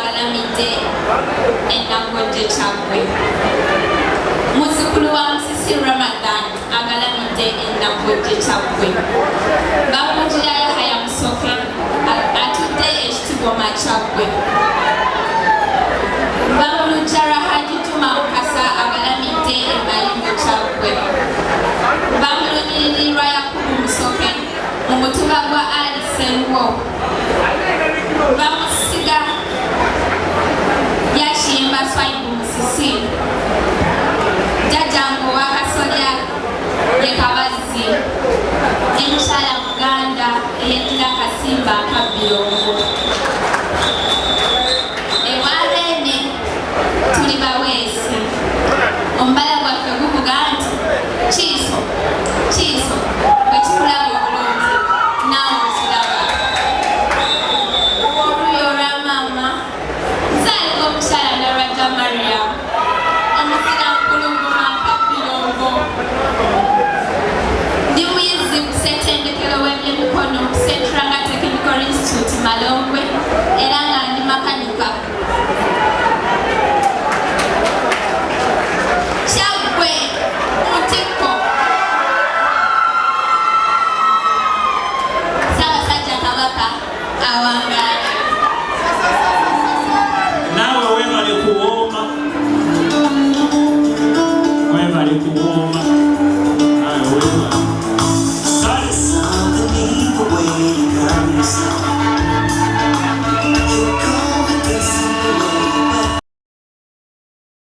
agalamidde ennaggwejje Kyaggwe. Muzzukulu wa Musisi Ramadan agalamidde ennaggwejje Kyaggwe. Bamugira Yahaya Musoke atudde ekitiboma Kyaggwe. Bamulujjara Haji Juma Mukasa agalamidde embayimbo Kyaggwe. Bamulunyirirwa Yakubu Musoke mu mutuba gwa Ali Senwo. Bamusiga Yashimba Swaibu Musisi. Jajjango wa Kasolya ye Kabazi. Emushala Buganda ey'edira Kasimba Kabbirongo. Ewabeene tuli baweesi. Ombala gwaffe guvuga nti kiiso bwe kikulaba obulungi naawe okiraba. Oluuyi olwa maama nsaaliko omukyala Nalwanga Mariam omusiga Mukulunguma Kabbirongo. Ndi muyizi ku ssettendekero w'ebyemikono ku Central Technical Institute Malonga.